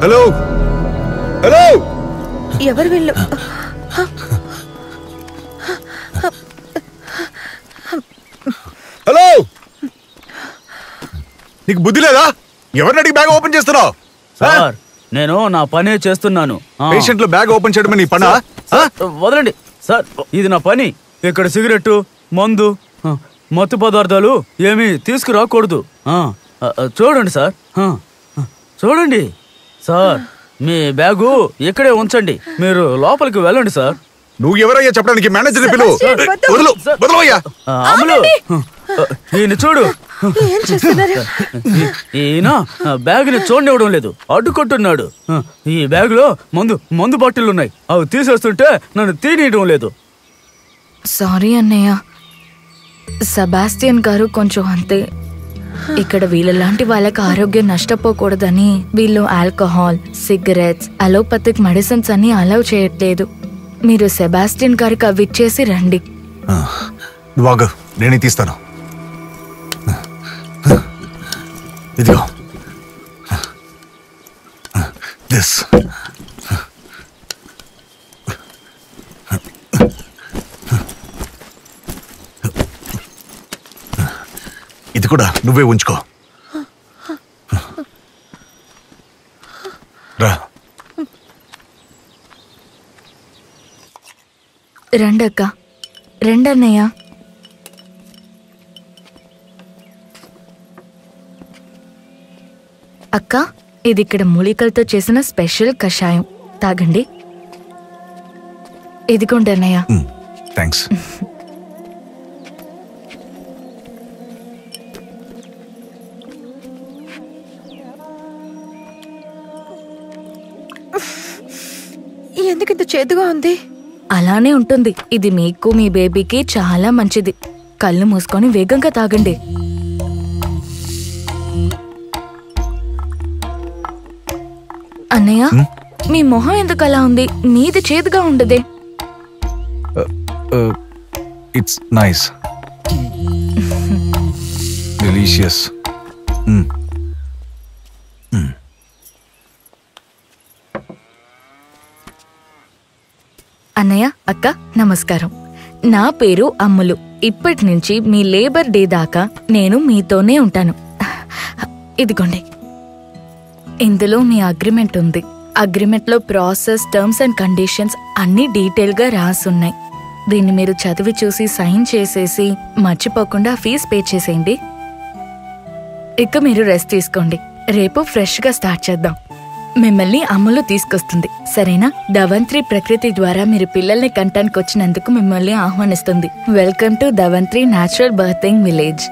Hello hello, ఎవరు వీళ్ళు? Hello, నీకు బుద్ధి లేదా? ఎవరిని అడిగి బ్యాగ్ ఓపెన్ చేస్తున్నావు? సార్ నేను నా పనే చేస్తున్నాను. పేషెంట్లు బ్యాగ్ ఓపెన్ చేయడం నీ పనా? వదలండి సార్, ఇది నా పని. ఇక్కడ సిగరెట్, మందు, మత్తు పదార్థాలు ఏమీ తీసుకురాకూడదు. చూడండి సార్, చూడండి సార్, మీ బ్యాగు ఇక్కడే ఉంచండి. మీరు లోపలికి వెళ్ళండి సార్. నువ్వు ఎవరయ్యా చెప్పడానికి? మేనేజర్ పిలువు. వదలు వదలవయ్యా. అమలు, ఈయన చూడు. ఈయన బ్యాగ్ ని చూడనివ్వడం లేదు, అడ్డుకుంటున్నాడు. ఈ బ్యాగ్ లో మందు బాటిల్ ఉన్నాయి, అవి తీసేస్తుంటే నన్ను తీనియడం లేదు. సారీ అన్నయ్య, సెబాస్టియన్ గారు కొంచెం అంతే. ఇక్కడ వీళ్ళలాంటి వాళ్ళకి ఆరోగ్యం నష్టపోకూడదని వీళ్ళు ఆల్కహాల్, సిగరెట్స్, అలోపతిక్ మెడిసిన్స్ అన్ని అలౌ చేయట్లేదు. మీరు సెబాస్టియన్ గారికి అవి ఇచ్చేసి రండి. నువ్వు నేనే తీస్తాను. ఇదిగో దిస్. ఇది కూడా నువ్వే ఉంచుకో. రా. రండక్క, రండన్నయ్య. అక్క, ఇది ఇక్కడ మూలికలతో చేసిన స్పెషల్ కషాయం, తాగండి. ఇదిగోండి అన్నయ్య. థ్యాంక్స్. ఎందుకు ఇంత చేదుగా ఉంది? అలానే ఉంటుంది. ఇది మీకు మీ బేబీకి చాలా మంచిది. కళ్ళు మూసుకొని వేగంగా తాగండి. అన్నయ్య, మీ మొహం ఎందుకు అలా ఉంది? మీది చేదుగా ఉండదే. It's nice, delicious. అన్నయ్య, అక్క, నమస్కారం. నా పేరు అమ్ములు. ఇప్పటి నుంచి మీ లేబర్ డే దాకా నేను మీతోనే ఉంటాను. ఇదిగోండి, ఇందులో మీ అగ్రిమెంట్ ఉంది. అగ్రిమెంట్లో ప్రాసెస్, టర్మ్స్ అండ్ కండిషన్స్ అన్నీ డీటెయిల్గా రాసున్నాయి. దీన్ని మీరు చదివి చూసి సైన్ చేసేసి మర్చిపోకుండా ఫీజు పే చేసేయండి. ఇక మీరు రెస్ట్ తీసుకోండి. రేపు ఫ్రెష్గా స్టార్ట్ చేద్దాం. మిమ్మల్ని అమ్ములు తీసుకొస్తుంది, సరేనా? ధవంత్రి ప్రకృతి ద్వారా మీరు పిల్లల్ని కంటానికి వచ్చినందుకు మిమ్మల్ని ఆహ్వానిస్తుంది. Welcome to Dhavantri natural birthing village.